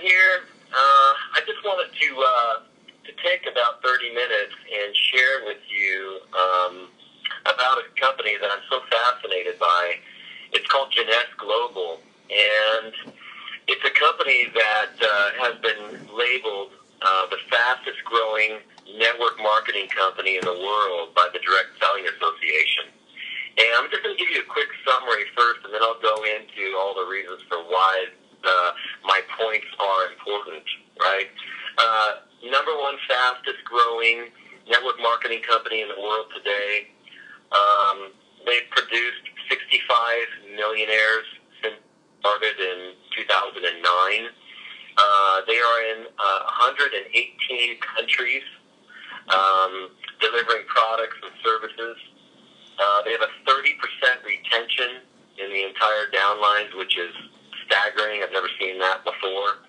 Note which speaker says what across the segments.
Speaker 1: here. I just wanted to take about 30 minutes and share with you about a company that I'm so fascinated by. It's called Jeunesse Global, and it's a company that has been labeled the fastest growing network marketing company in the world by the Direct Selling Association. And I'm just going to give you a quick summary first, and then I'll go into all the reasons for why my points are important, right? Number one fastest growing network marketing company in the world today. They've produced 65 millionaires since it started in 2009. They are in 118 countries, delivering products and services. They have a 30% retention in the entire downlines, which is staggering. I've never seen that before.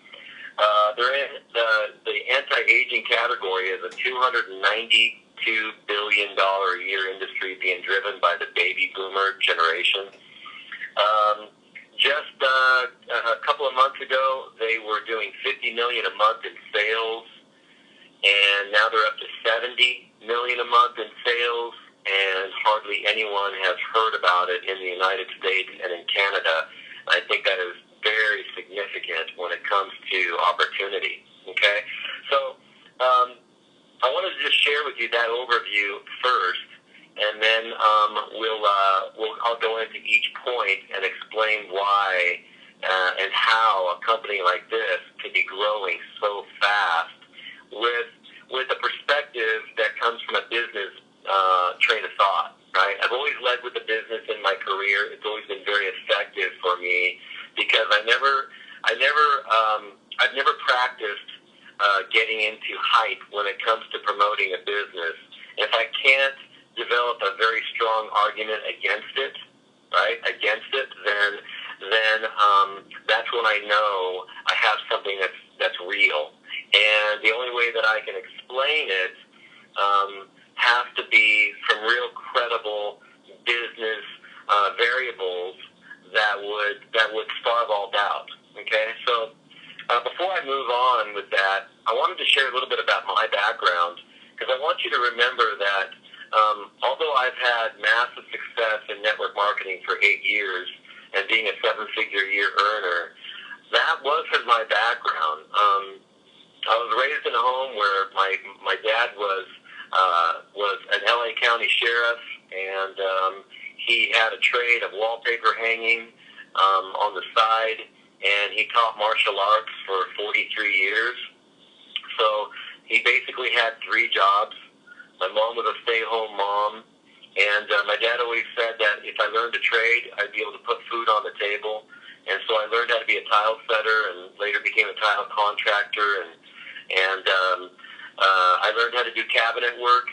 Speaker 1: They're in the anti-aging category is a $292 billion a year industry being driven by the baby boomer generation. Just a couple of months ago, they were doing $50 million a month in sales, and now they're up to $70 million a month in sales, and hardly anyone has heard about it in the United States and in Canada. I think that is very significant when it comes to opportunity. Okay, so I wanted to just share with you that overview first, and then I'll go into each point and explain why and how a company like this could be growing so fast with a perspective that comes from a business train of thought. Right, I've always led with the business in my career. It's always been very effective for me because I've never practiced getting into hype when it comes to promoting a business. If I can't develop a very strong argument against it, right, then that's when I know I have something that's real. And the only way that I can explain it has to be from real credible business variables that would starve all doubt. Okay, so before I move on with that, I wanted to share a little bit about my background, because I want you to remember that although I've had massive success in network marketing for 8 years and being a 7-figure year earner, that wasn't my background. I was raised in a home where my dad was an LA County sheriff, and he had a trade of wallpaper hanging on the side, and he taught martial arts for 43 years. So he basically had 3 jobs. My mom was a stay-home mom, and my dad always said that if I learned a trade, I'd be able to put food on the table. And so I learned how to be a tile setter, and later became a tile contractor, and I learned how to do cabinet work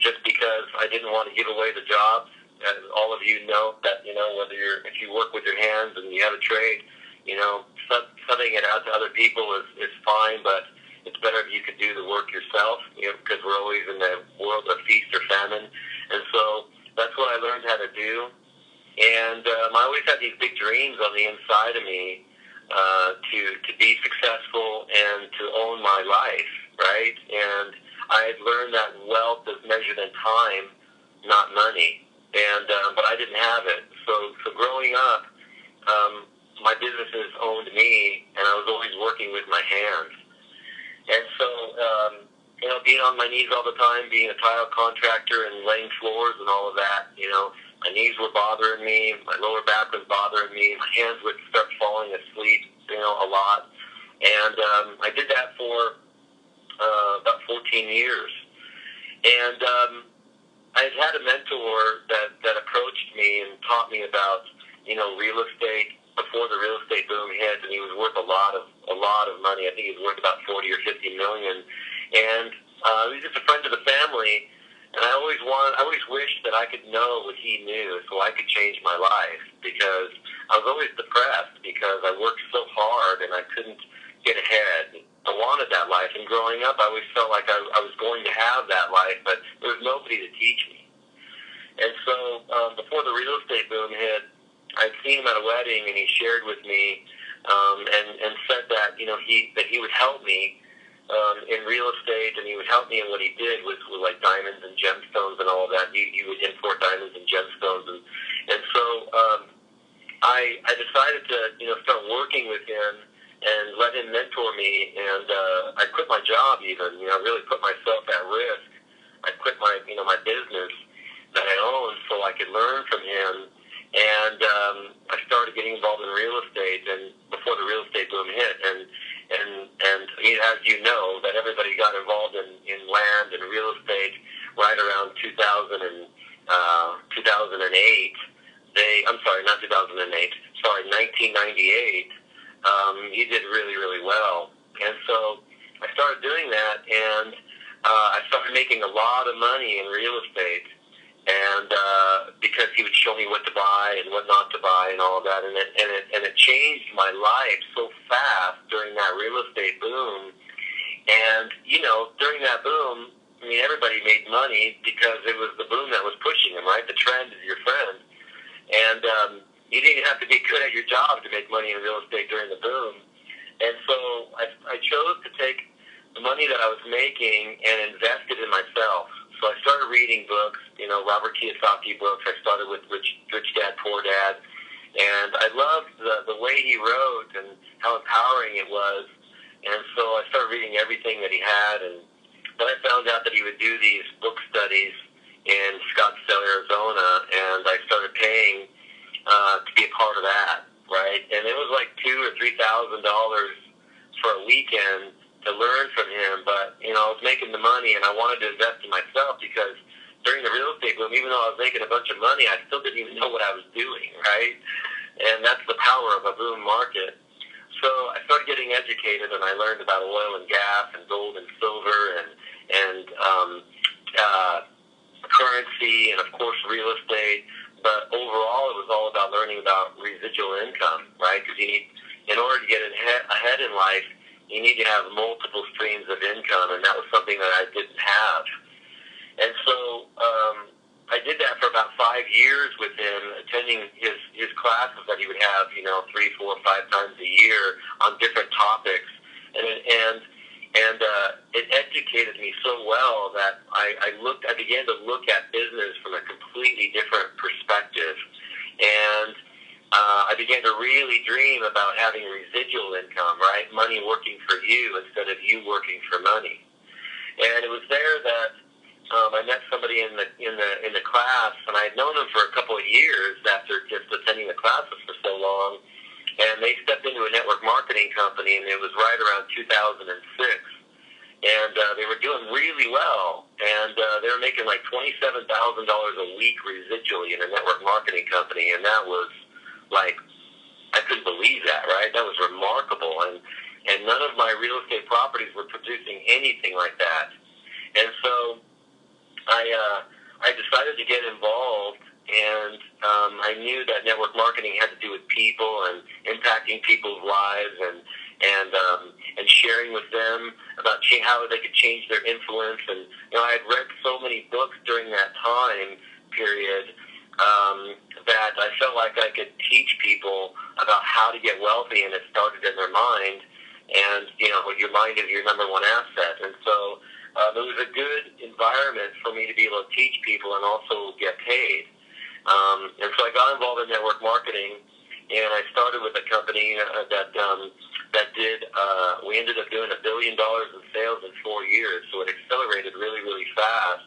Speaker 1: just because I didn't want to give away the jobs. As all of you know, that if you work with your hands and you have a trade, subbing it out to other people is fine, but it's better if you could do the work yourself, because we're always in the world of feast or famine. And so that's what I learned how to do. And I always had these big dreams on the inside of me to be successful and to own my life, right? And I had learned that wealth is measured in time, not money. And but I didn't have it. So growing up, my businesses owned me, and I was always working with my hands. And so, being on my knees all the time, being a tile contractor and laying floors and all of that, my knees were bothering me, my lower back was bothering me, my hands would start falling asleep, a lot. And I did that for about 14 years. And I had a mentor that approached me and taught me about, real estate before the real estate boom hit, and he was worth a lot of money. I think he was worth about 40 or 50 million. And he was just a friend of the family. And I always wished that I could know what he knew so I could change my life, because I was always depressed because I worked so hard and I couldn't get ahead. I wanted that life, and growing up, I always felt like I was going to have that life, but there was nobody to teach me. And so before the real estate boom hit, I'd seen him at a wedding, and he shared with me and said that he would help me in real estate, and he would help me in what he did with like diamonds and gemstones and all of that. He would import diamonds and gemstones, and so I decided to start working with him and let him mentor me, and I quit my job even, really put myself at risk. I quit my business that I owned so I could learn from him, and I started getting involved in real estate, and before the real estate boom hit, and as you know, that everybody got involved in land and real estate right around 2008. I'm sorry, not 2008. Sorry, 1998. He did really, really well, and so I started doing that, and I started making a lot of money in real estate, and because he would show me what to buy and what not to buy and all of that, and it changed my life so fast during that real estate boom. And during that boom, I mean, everybody made money because it was the boom that was pushing them, right? The trend is your friend, and you didn't have to be good at your job to make money in real estate during the boom. And so I chose to take the money that I was making and invest it in myself. So I started reading books, Robert Kiyosaki books. I started with Rich Dad, Poor Dad. And I loved the way he wrote and how empowering it was. And so I started reading everything that he had. And then I found out that he would do these book studies in Scottsdale, Arizona. And I started paying to be a part of that, right? And it was like $2,000 or $3,000 for a weekend to learn from him, but I was making the money, and I wanted to invest in myself because during the real estate boom, even though I was making a bunch of money, I still didn't even know what I was doing, right? And that's the power of a boom market. So I started getting educated, and I learned about oil and gas and gold and silver and currency and of course real estate. But overall, it was all about learning about residual income, right? Because in order to get ahead in life, you need to have multiple streams of income, and that was something that I didn't have. And so I did that for about 5 years with him, attending his classes that he would have, 3, 4, 5 times a year on different topics, and it educated me so well that I began to look at business from a completely different perspective, and I began to really dream about having residual income, right? Money working for you instead of you working for money. And it was there that I met somebody in the class, and I had known him for a couple of years after just attending the classes for so long. And they stepped into a network marketing company, and it was right around 2006. And they were doing really well, and they were making like $27,000 a week residually in a network marketing company, and that was like, I couldn't believe that, right? That was remarkable, and none of my real estate properties were producing anything like that. And so I decided to get involved, and I knew that network marketing had to do with people and impacting people's lives and sharing with them about how they could change their influence. And I had read so many books during that time period that I felt like I could teach people about how to get wealthy, and it started in their mind. And your mind is your number one asset. And so it was a good environment for me to be able to teach people and also get paid. And so I got involved in network marketing, and I started with a company that did. We ended up doing $1 billion in sales in 4 years, so it accelerated really, really fast.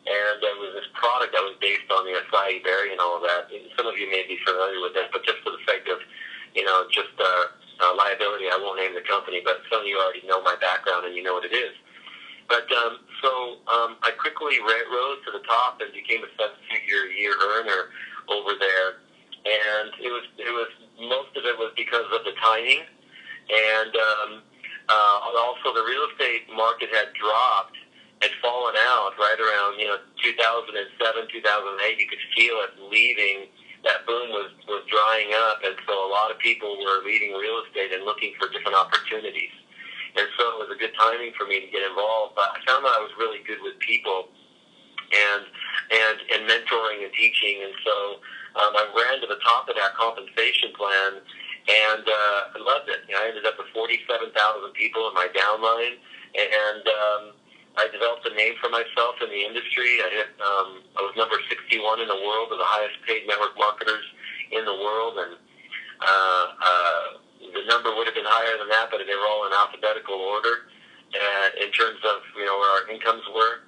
Speaker 1: And there was this product that was based on the acai berry and all of that. And some of you may be familiar with it, but just for the sake of, liability, I won't name the company, but some of you already know my background and you know what it is. But so I quickly rose to the top and became a 7-figure a year earner over there. And it was most of it was because of the timing, and also the real estate market had dropped. Had fallen out right around 2007, 2008. You could feel it leaving. That boom was drying up, and so a lot of people were leaving real estate and looking for different opportunities. And so it was a good timing for me to get involved. But I found that I was really good with people and mentoring and teaching, and so I ran to the top of that compensation plan. And I loved it. I ended up with 47,000 people in my downline, and I developed a name for myself in the industry. I was number 61 in the world of the highest paid network marketers in the world, and the number would have been higher than that, but they were all in alphabetical order in terms of where our incomes were,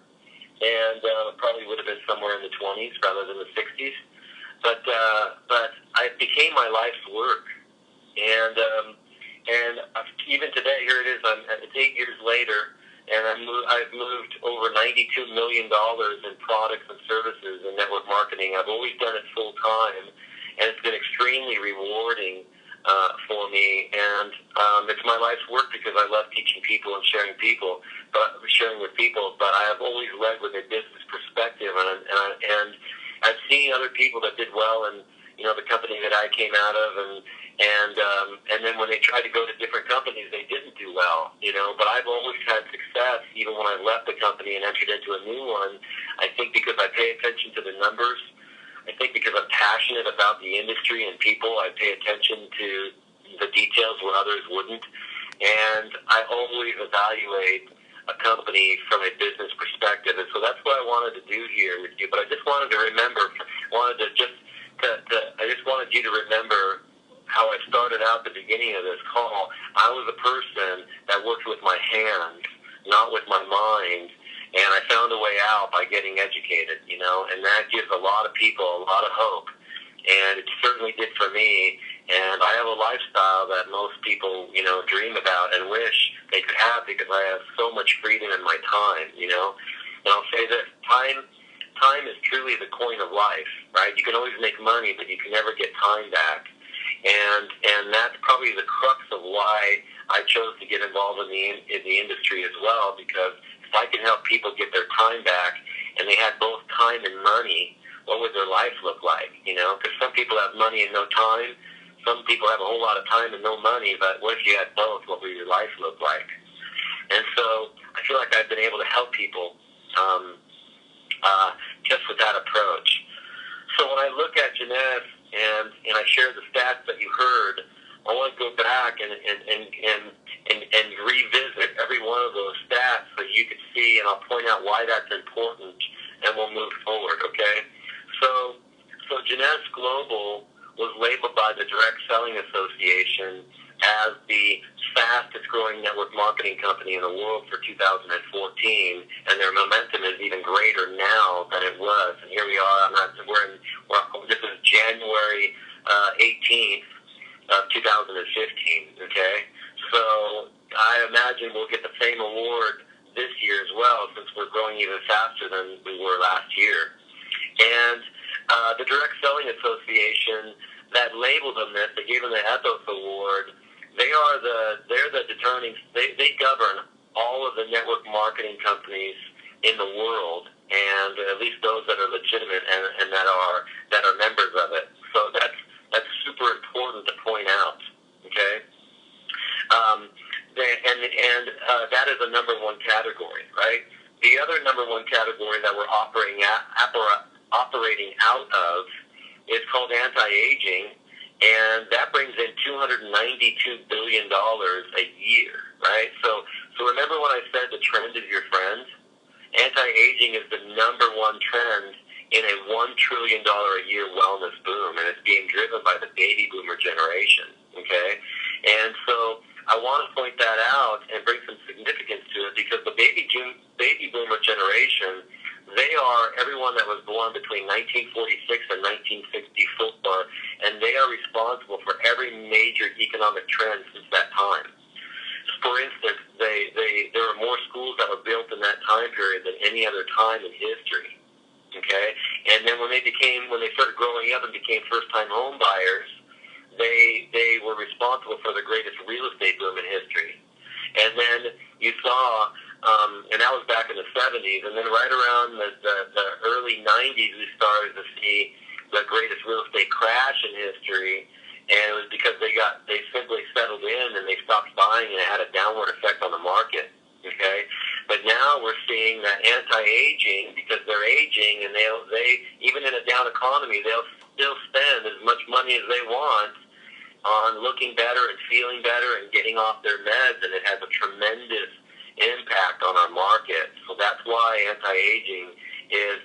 Speaker 1: and probably would have been somewhere in the 20s rather than the 60s. But it became my life's work, and even today, here it is. It's 8 years later. And I've moved over $92 million in products and services in network marketing. I've always done it full time, and it's been extremely rewarding for me. And it's my life's work because I love teaching people and sharing with people. But I have always led with a business perspective, and I've seen other people that did well, and the company that I came out of, and then when they tried to go to different companies, they didn't do well, But I've always had success, even when I left the company and entered into a new one. I think because I pay attention to the numbers. I think because I'm passionate about the industry and people, I pay attention to the details where others wouldn't. And I always evaluate a company from a business perspective. And so that's what I wanted to do here with you. But I just wanted to I just wanted you to remember how I started out the beginning of this call. I was a person that worked with my hands, not with my mind, and I found a way out by getting educated, and that gives a lot of people a lot of hope, and it certainly did for me. And I have a lifestyle that most people, dream about and wish they could have, because I have so much freedom in my time, And I'll say this, time is truly the coin of life, right? You can always make money, but you can never get time back. And that's probably the crux of why I chose to get involved in the industry as well, because if I can help people get their time back, and they had both time and money, what would their life look like? Because some people have money and no time. Some people have a whole lot of time and no money, but what if you had both? What would your life look like? And so I feel like I've been able to help people just with that approach. So when I look at Jeunesse and I share the stats that you heard, I want to go back and revisit every one of those stats so you can see, and I'll point out why that's important, and we'll move forward, okay? So Jeunesse Global was labeled by the Direct Selling Association as the fastest growing network marketing company in the world for 2014, and their momentum is even greater now than it was. And here we are. This is January 18th of 2015. Okay, so I imagine we'll get the same award this year as well, since we're growing even faster than we were last year. And the Direct Selling Association that labeled them this, they gave them the Ethos Award. They're the determining. They govern all of the network marketing companies in the world, and at least those that are legitimate and that are members of it. So that's super important to point out. Okay, that is a number one category, right? The other number one category that we're operating out of is called anti-aging. And that brings in $292 billion a year, right? So remember when I said the trend is your friend? Anti-aging is the number one trend in a $1 trillion a year wellness boom, and it's being driven by the baby boomer generation, okay? And so I want to point that out and bring some significance to it, because the baby boomer generation, they are everyone that was born between 1946 and 1964, and they are responsible for every major economic trend since that time. For instance, there were more schools that were built in that time period than any other time in history. Okay, and then when they started growing up and became first-time home buyers, they were responsible for the greatest real estate boom in history. And then you saw. And that was back in the 70s, and then right around the early 90s, we started to see the greatest real estate crash in history, and it was because they simply settled in and they stopped buying, and it had a downward effect on the market. Okay, but now we're seeing that anti-aging, because they're aging, and they even in a down economy, they'll still spend as much money as they want, on looking better and feeling better and getting off their meds, and it has a tremendous impact on our market. So that's why anti-aging is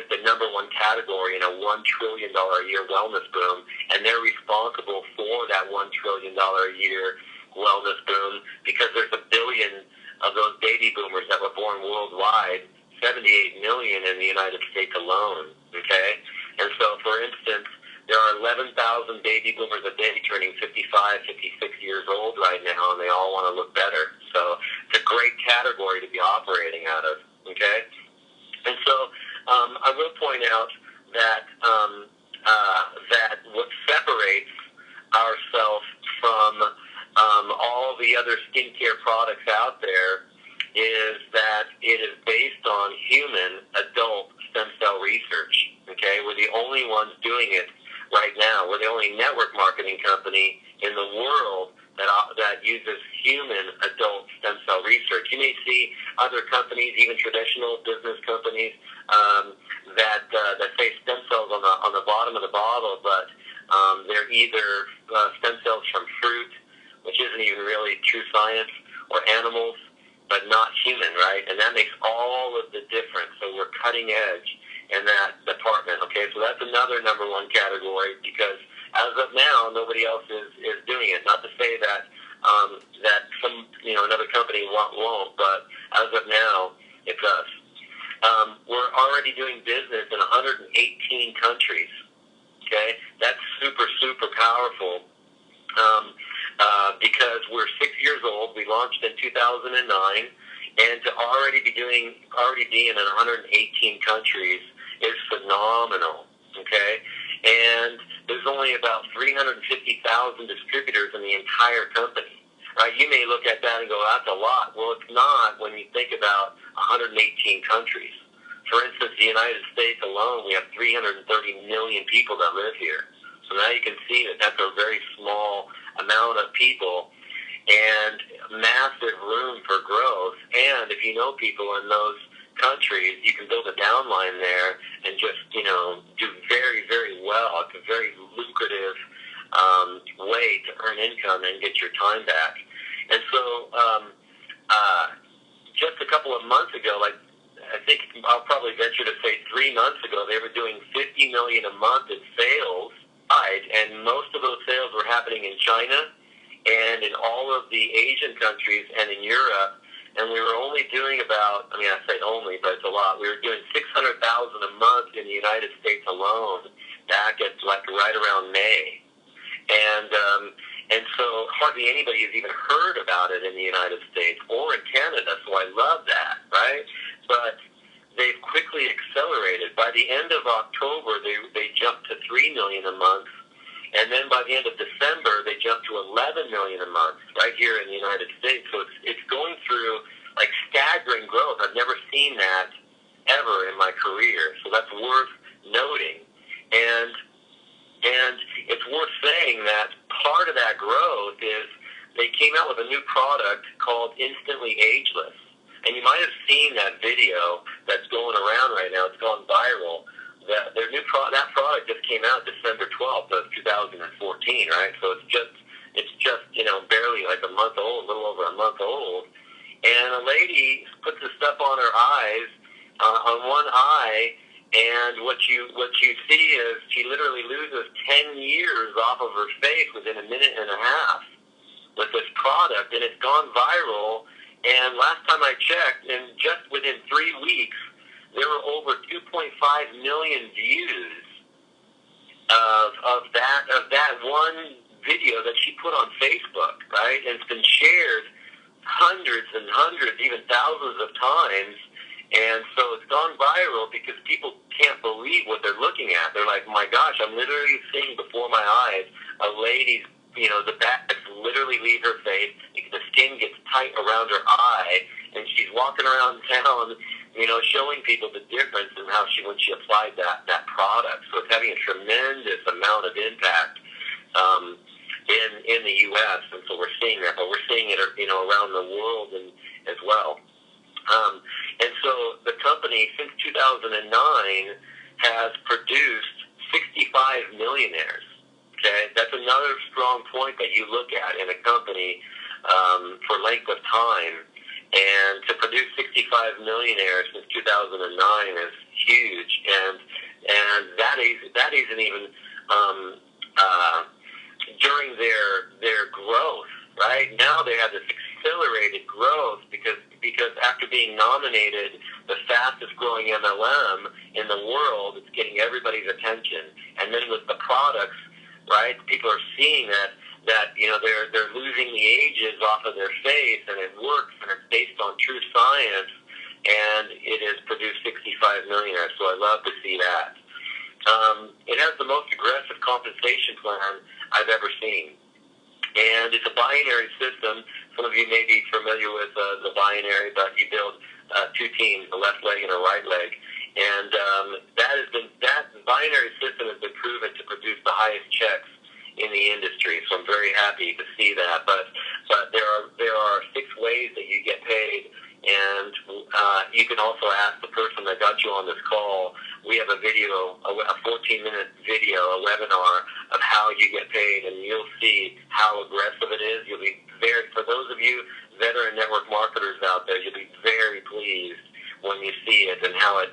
Speaker 1: the number one category in a $1 trillion a year wellness boom, and they're responsible for that $1 trillion a year wellness boom because there's 1 billion of those baby boomers that were born worldwide, 78 million in the United States alone, okay? And so, for instance, there are 11,000 baby boomers a day turning 55, 56 years old right now, and they all want to look better. So it's a great category to be operating out of, okay? And so I will point out that that what separates ourselves from all the other skincare products out there is that it is based on human adult stem cell research. Okay, we're the only ones doing it right now. We're the only network marketing company in the world that uses human adult stem cell research. You may see other companies, even traditional business companies, that say stem cells on the bottom of the bottle, but they're either stem cells from fruit, which isn't even really true science, or animals, but not human, right? And that makes all of the difference. So we're cutting edge in that department, okay? So that's another number one category, because as of now, nobody else is doing it. Not to say that that some, another company won't, but as of now, it's us. We're already doing business in 118 countries, okay? That's super, super powerful. Because we're 6 years old. We launched in 2009, and to already be in 118 countries is phenomenal. Okay, and there's only about 350,000 distributors in the entire company. Right? You may look at that and go, "That's a lot." Well, it's not when you think about 118 countries. For instance, the United States alone, we have 330 million people that live here. So now you can see that that's a very small amount of people and massive room for growth. And if you know people in those countries, you can build a downline there and just, do very, very well. It's a very lucrative way to earn income and get your time back. And so just a couple of months ago, I think I'll probably venture to say 3 months ago, they were doing $50 million a month in sales. And most of those sales were happening in China and in all of the Asian countries and in Europe. And we were only doing about, I say only, but it's a lot. We were doing $600,000 a month in the United States alone back at right around May. And so hardly anybody has even heard about it in the United States or in Canada. So I love that, right? But they've quickly accelerated. By the end of October, they jumped to $3 million a month, and then by the end of December, they jumped to $11 million a month right here in the United States. So it's going through staggering growth. I've never seen that ever in my career. So that's worth noting, and it's worth saying that part of that growth is they came out with a new product called Instantly Ageless. And you might have seen that video that's going around right now. It's gone viral. That product just came out December 12th of 2014, right? So it's just barely a month old, a little over a month old. And a lady puts the stuff on her eyes, on one eye, and what you see is she literally loses 10 years off of her face within a minute and a half with this product, and it's gone viral. And last time I checked, and just within 3 weeks, there were over 2.5 million views of that one video that she put on Facebook, right? And it's been shared hundreds and hundreds, even thousands of times. And so it's gone viral because people can't believe what they're looking at. They're like, "My gosh, I'm literally seeing before my eyes a lady's, the back literally leave her face. The skin gets tight around her eye, and she's walking around town, showing people the difference in how when she applied that product. So it's having a tremendous amount of impact in the U.S. And so we're seeing that, but we're seeing it, around the world and as well. And so the company, since 2009, has produced 65 millionaires. Okay, that's That's another strong point that you look at in a company for length of time. And to produce 65 millionaires since 2009 is huge, and that isn't even during their growth. Right now, they have this accelerated growth because after being nominated the fastest growing MLM in the world, it's getting everybody's attention. And then with the products, right, people are seeing that they're losing the ages off of their face, and it works, and it's based on true science, and it has produced 65 millionaires. So I love to see that. It has the most aggressive compensation plan I've ever seen. And it's a binary system. Some of you may be familiar with the binary, but you build two teams, a left leg and a right leg. And that binary system has been proven to produce the highest checks in the industry. So I'm very happy to see that. But there are 6 ways that you get paid. And you can also ask the person that got you on this call. We have a video, a 14-minute video, a webinar of how you get paid, and you'll see how aggressive it is. You'll be for those of you veteran network marketers out there, you'll be very pleased when you see it and how it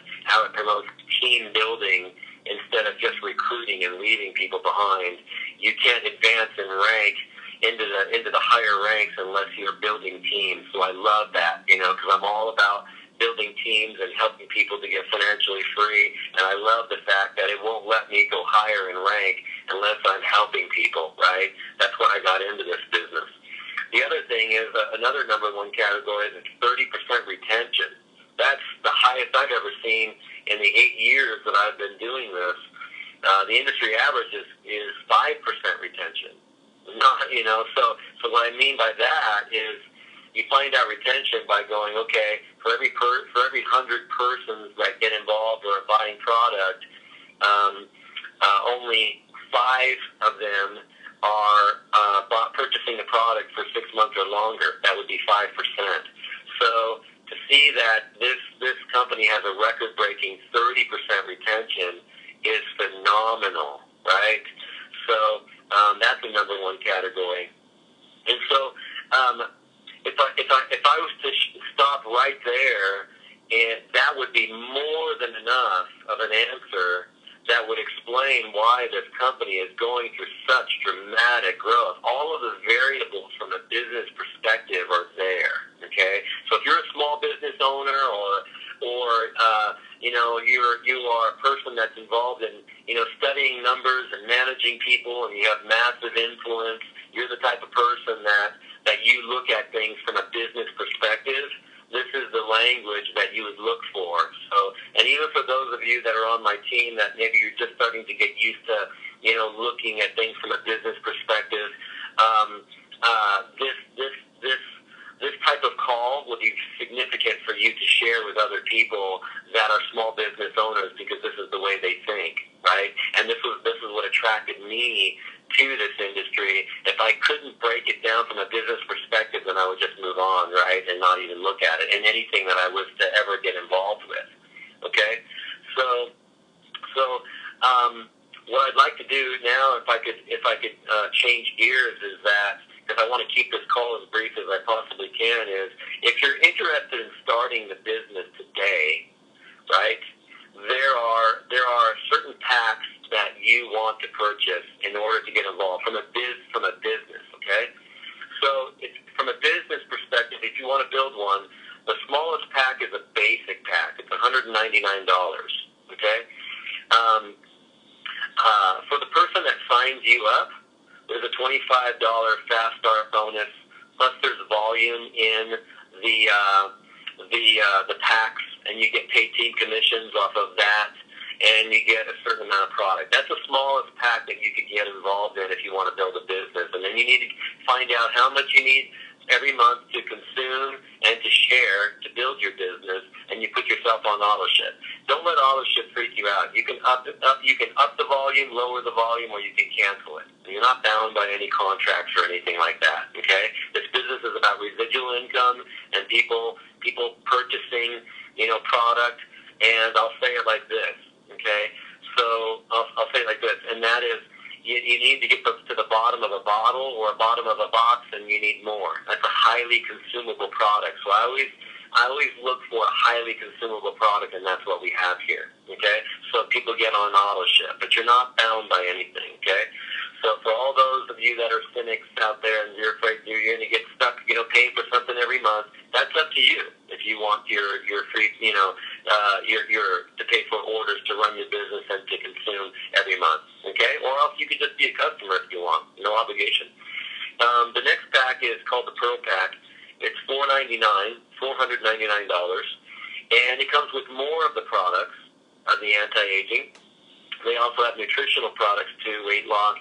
Speaker 1: promotes team building instead of just recruiting and leaving people behind. You can't advance in rank into the higher ranks unless you're building teams. So I love that, because I'm all about building teams and helping people to get financially free. And I love the fact that it won't let me go higher in rank unless I'm helping people, right? That's why I got into this business. The other thing is another number 1 category is 30% retention. That's the highest I've ever seen in the 8 years that I've been doing this. The industry average is 5% retention. So what I mean by that is you find out retention by going, okay, for every 100 persons that get involved or are buying product, only 5 of them are purchasing the product for 6 months or longer. That would be 5%. So to see that this company has a record-breaking 30% retention is phenomenal, right? So that's the number 1 category. And so if I was to stop right there, and that would be more than enough of an answer that would explain why this company is going through such dramatic growth. All of the variables from a business perspective are there. Okay, so if you're a small business owner or you are a person that's involved in studying numbers and managing people, and you have massive influence, you're the type of person that you look at things from a business perspective. This is the language that you would look for. So, and even for those of you that are on my team that maybe you're just starting to get used to, looking at things from a business perspective, this type of call will be significant for you to share with other people that are small business owners, because this is the way they think, right? And this is what attracted me to this industry. If I couldn't break it down from a business perspective, then I would just move on, right, and not even look at it in anything that I was to ever get involved with. Okay, so what I'd like to do now, if I could change gears, is that, because I want to keep this call as brief as I possibly can, is if you're interested in starting the business today, right, there are certain packs that you want to purchase in order to get involved from a business, okay? So from a business perspective, if you want to build one, the smallest pack is a basic pack. It's $199, okay? For the person that signs you up, there's a $25 fast start bonus, plus there's volume in the packs, and you get paid team commissions off of that, and you get a certain amount of product. That's the smallest pack that you could get involved in if you want to build a business. And then you need to find out how much you need every month to consume and to share to build your business, and you put yourself on auto ship. Don't let auto ship freak you out. You can up the volume, lower the volume, or you can cancel it. You're not bound by any contracts or anything like that. Okay, this business is about residual income and people purchasing product. And I'll say it like this. Okay, so I'll say it like this, and that is you need to get to the bottle or a bottom of a box and you need more. That's a highly consumable product. So I always look for a highly consumable product, and that's what we have here, okay? So people get on auto ship, but you're not bound by anything, okay? So for all those of you that are cynics out there and you're afraid you're going to get stuck, paying for something every month, that's up to you. If you want your free, your to pay for orders to run your business and to consume every month, okay? Or else you could just be a customer if you want, no obligation. The next pack is called the Pearl Pack. It's $499, and it comes with more of the products of the anti-aging. They also have nutritional products too, weight loss,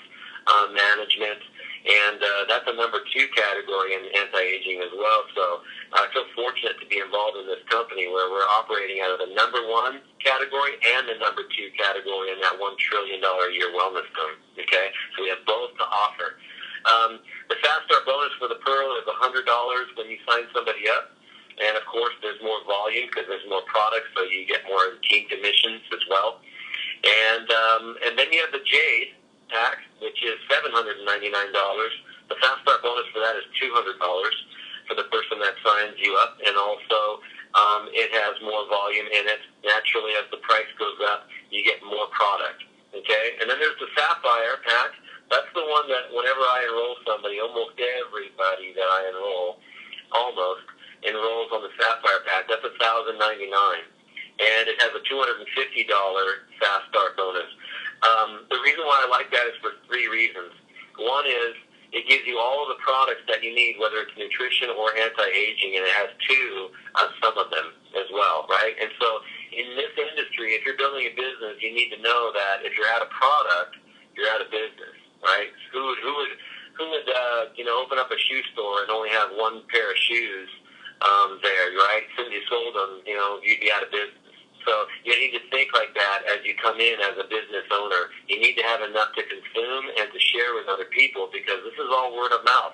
Speaker 1: management, and that's a number 2 category in anti-aging as well. So I feel fortunate to be involved in this company where we're operating out of the number 1 category and the number 2 category in that $1 trillion a year wellness zone. Okay, so we have both to offer. The Fast Start bonus for the Pearl is $100 when you sign somebody up. And, of course, there's more volume because there's more products, so you get more team commissions as well. And then you have the Jade pack, which is $799. The Fast Start bonus for that is $200 for the person that signs you up. And also it has more volume in it. Naturally, as the price goes up, you get more product. Okay? And then there's the Sapphire pack. That's the one that whenever I enroll somebody, almost everybody that I enrolls on the Sapphire pack. That's $1,099, and it has a $250 Fast Start bonus. The reason why I like that is for 3 reasons. One is it gives you all of the products that you need, whether it's nutrition or anti-aging, and it has 2 of some of them as well, right? And so in this industry, if you're building a business, you need to know that if you're out of product, you're out of business, right? Who would open up a shoe store and only have 1 pair of shoes there, right? As soon as you sold them, you'd be out of business. So you need to think like that as you come in as a business owner. You need to have enough to consume and to share with other people, because this is all word of mouth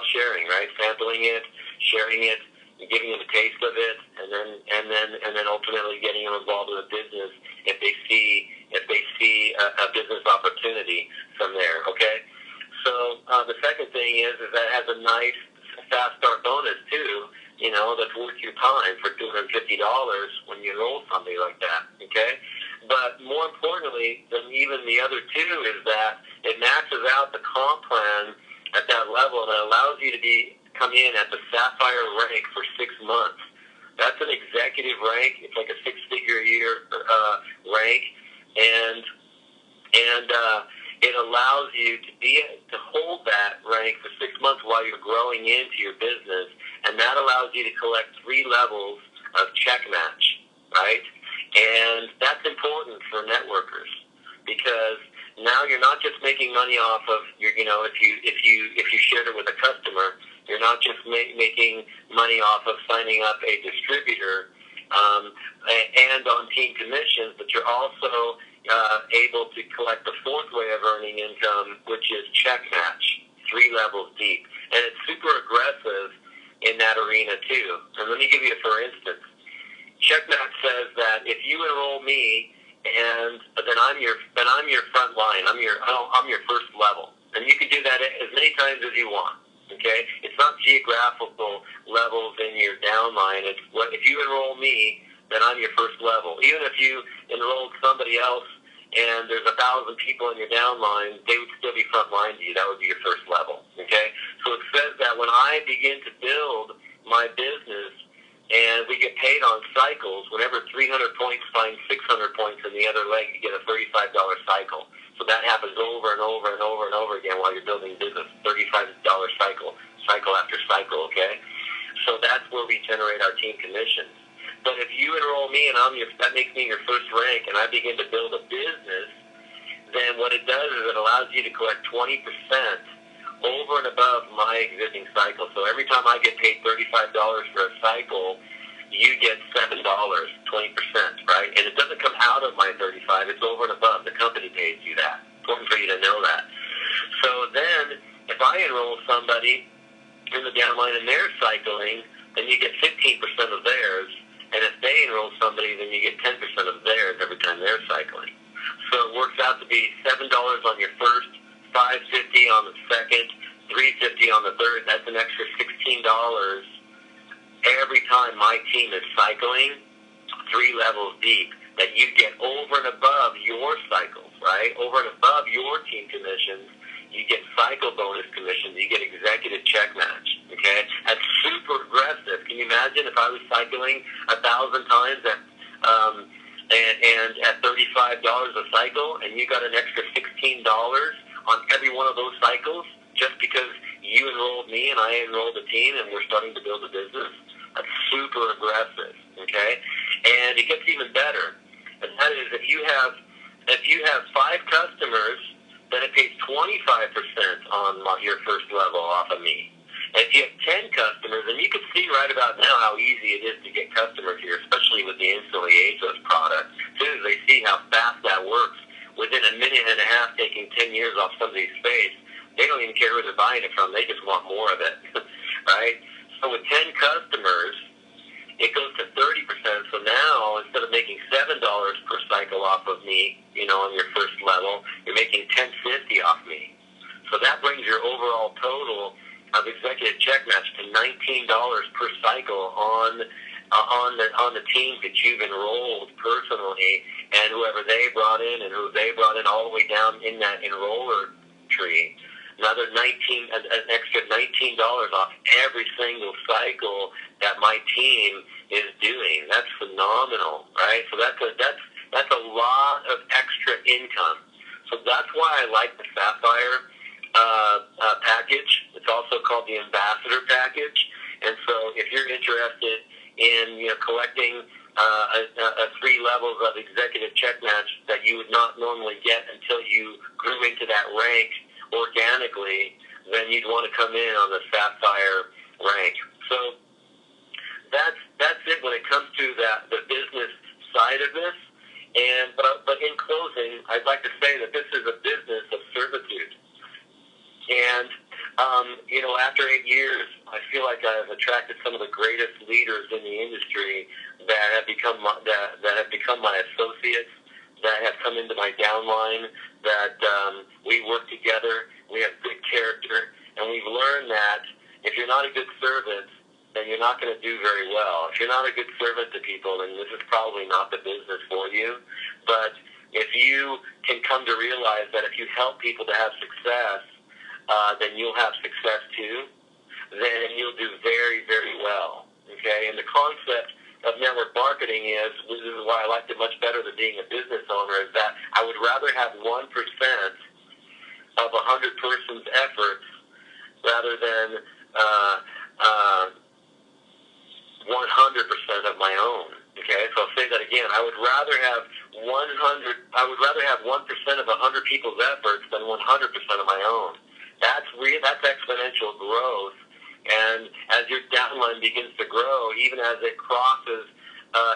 Speaker 1: sharing, right? Sampling it, sharing it, giving them a taste of it, and then ultimately getting them involved in a business if they see a business opportunity from there. Okay. So the second thing is that it has a nice Fast Start bonus too, that's worth your time for $250 when you enroll somebody like that, okay? But more importantly than even the other 2 is that it maxes out the comp plan at that level, and it allows you to come in at the Sapphire rank for 6 months. That's an executive rank. It's like a 6-figure a year rank, and it allows you to hold that rank for 6 months while you're growing into your business, and that allows you to collect 3 levels of check match, right? And that's important for networkers, because now you're not just making money off of your, if you shared it with a customer, you're not just making money off of signing up a distributor and on team commissions, but you're also able to collect the 4th way of earning income, which is check match, 3 levels deep. And it's super aggressive in that arena too. And let me give you a for instance. Check match says that if you enroll me, and then I'm your front line, I'm your first level. And you can do that as many times as you want. Okay? It's not geographical levels in your downline. It's if you enroll me, then I'm your first level. Even if you enrolled somebody else and there's 1,000 people in your downline, they would still be front line to you. That would be your first level. Okay? So it says that when I begin to build my business and we get paid on cycles, whenever 300 points finds 600 points in the other leg, you get a $35 cycle. So that happens over and over and over and over again while you're building business. $35 cycle after cycle, okay? So that's where we generate our team commissions. But if you enroll me and that makes me your first rank, and I begin to build a business, then what it does is it allows you to collect 20% over and above my existing cycle. So every time I get paid $35 for a cycle, you get $7, 20%, right? And it doesn't come out of my 35, it's over and above. The company pays you that. Important for you to know that. So then, if I enroll somebody in the downline and they're cycling, then you get 15% of theirs. And if they enroll somebody, then you get 10% of theirs every time they're cycling. So it works out to be $7 on your first, $5.50 on second, $3.50 on the third. That's an extra $16 every time my team is cycling 3 levels deep that you get over and above your cycles, right? Over and above your team commissions, you get cycle bonus commissions, you get executive check match, okay? That's super aggressive. Can you imagine if I was cycling 1,000 times and at $35 a cycle, and you got an extra $16 on every one of those cycles just because you enrolled me and I enrolled the team and we're starting to build a business? That's super aggressive, okay? And it gets even better. And that is if you have 5 customers, then it pays 25% on your first level off of me. And if you have 10 customers, and you can see right about now how easy it is to get customers here, especially with the instantly ageless product. As soon as they see how fast that works, within a minute and a half taking 10 years off somebody's face, they don't even care who they're buying it from. They just want more of it, right? So with 10 customers, it goes to 30%. So now, instead of making $7 per cycle off of me, on your first level, you're making $10.50 off me. So that brings your overall total of executive check match to $19 per cycle on the teams that you've enrolled personally, and whoever they brought in and who they brought in, all the way down in that enroller tree. Another an extra $19 off every single cycle that my team is doing. That's phenomenal, right? So that's a lot of extra income. So that's why I like the Sapphire package. It's also called the Ambassador package. And so if you're interested in collecting 3 levels of executive check match that you would not normally get until you grew into that rank organically, then you'd want to come in on the Sapphire rank. So that's it when it comes to the business side of this. But in closing, I'd like to say that this is a business of servitude. And after 8 years, I feel like I've attracted some of the greatest leaders in the industry that have become my associates, that have come into my downline, that we work together, we have good character, and we've learned that if you're not a good servant, then you're not going to do very well. If you're not a good servant to people, then this is probably not the business for you. But if you can come to realize that if you help people to have success, then you'll have success too, then you'll do very, very well. Okay? And the concept of network marketing is, this is why I liked it much better than being a business owner, is that I would rather have 1% of 100 persons' efforts rather than 100% of my own. Okay, so I'll say that again. I would rather have 1% of 100 people's efforts than 100% of my own. That's exponential growth. And as your downline begins to grow, even as it crosses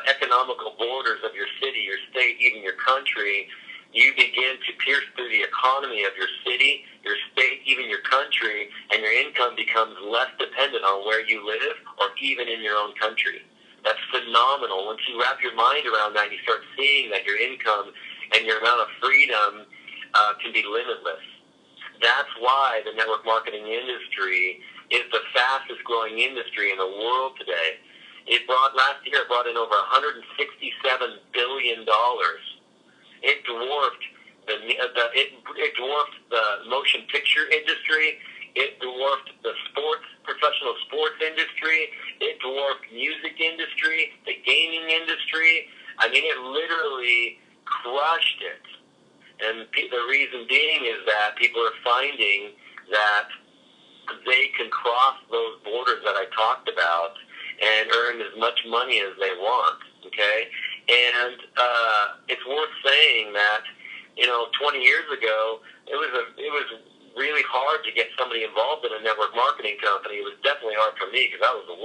Speaker 1: economical borders of your city, your state, even your country, you begin to pierce through the economy of your city, your state, even your country, and your income becomes less dependent on where you live or even in your own country. That's phenomenal. Once you wrap your mind around that, you start seeing that your income and your amount of freedom can be limitless. That's why the network marketing industry is the fastest growing industry in the world today. Last year it brought in over $167 billion. It dwarfed the motion picture industry. It dwarfed the professional sports industry. It dwarfed music industry, the gaming industry. I mean, it literally crushed it. And the reason being is that people are finding that they can cross those borders that I talked about and earn as much money as they want, okay? And it's worth saying that, 20 years ago, it was really hard to get somebody involved in a network marketing company. It was definitely hard for me because that was the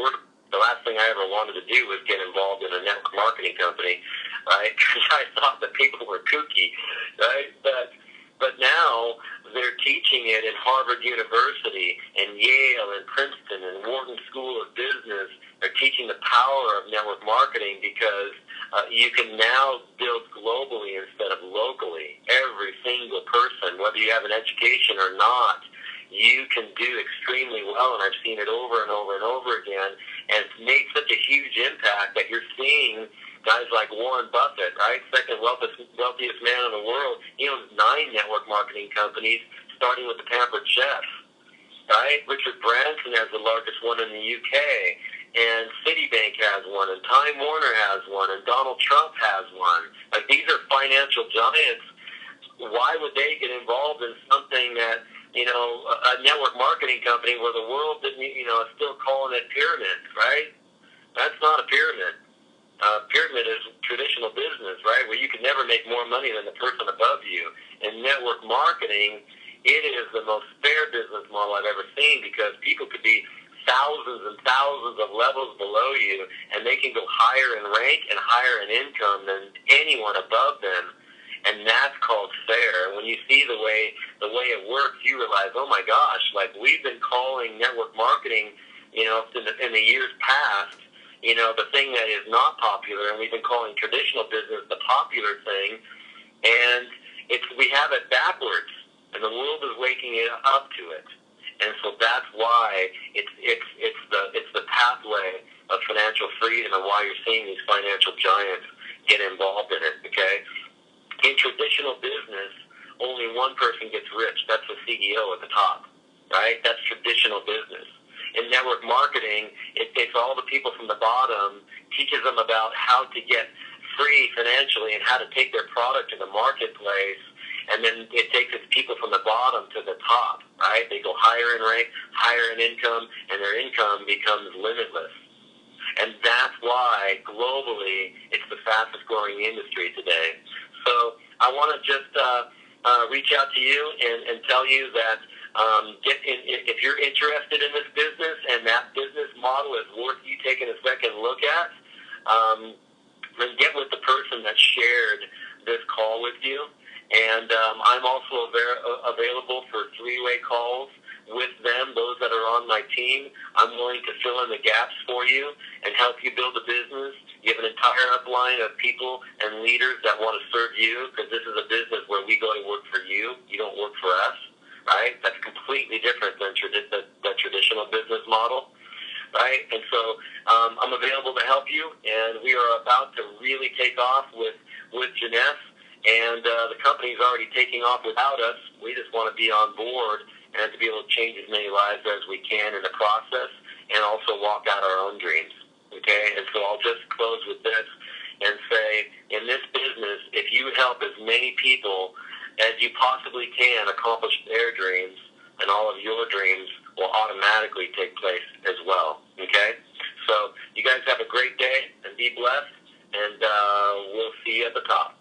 Speaker 1: last thing I ever wanted to do was get involved in a network marketing company, right? Because I thought that people were kooky, right? But now they're teaching it in Harvard University and Yale and Princeton and Wharton School of Business. They're teaching the power of network marketing because you can now build globally instead of locally. Every single person, whether you have an education or not, you can do extremely well, and I've seen it over and over and over again, and it's made such a huge impact that you're seeing guys like Warren Buffett, right, second wealthiest man in the world. He owns 9 network marketing companies, starting with the Pampered Chef, right? Richard Branson has the largest one in the UK, and Citibank has one, and Time Warner has one, and Donald Trump has one. Like, these are financial giants. Why would they get involved in something that, you know, a network marketing company where the world didn't, you know, is still calling it pyramid, right? That's not a pyramid. Pyramid is traditional business, right, where you can never make more money than the person above you. In network marketing, it is the most fair business model I've ever seen, because people could be thousands and thousands of levels below you, and they can go higher in rank and higher in income than anyone above them, and that's called fair. When you see the way it works, you realize, oh my gosh, like, we've been calling network marketing, you know, in the years past, you know, the thing that is not popular, and we've been calling traditional business the popular thing, and we have it backwards, and the world is waking it up to it, and so that's why it's the pathway of financial freedom, and why you're seeing these financial giants get involved in it. Okay, in traditional business, only one person gets rich. That's the CEO at the top, right? That's traditional business. In network marketing, it takes all the people from the bottom, teaches them about how to get free financially and how to take their product to the marketplace, and then it takes its people from the bottom to the top, right? They go higher in rank, higher in income, and their income becomes limitless. And that's why, globally, it's the fastest growing industry today. So I want to just reach out to you and tell you that if you're interested in this business and that business model is worth you taking a second look at, then get with the person that shared this call with you. And I'm also available for 3-way calls with them, those that are on my team. I'm willing to fill in the gaps for you and help you build a business. You have an entire upline of people and leaders that want to serve you, because this is a business where we go to work for you. You don't work for us, right? That's completely different than the traditional business model, right? And so I'm available to help you, and we are about to really take off with Jeunesse, and the company's already taking off without us. We just want to be on board and to be able to change as many lives as we can in the process, and also walk out our own dreams, okay? And so I'll just close with this and say, in this business, if you help as many people as you possibly can accomplish their dreams, and all of your dreams will automatically take place as well, okay? So you guys have a great day, and be blessed, and we'll see you at the top.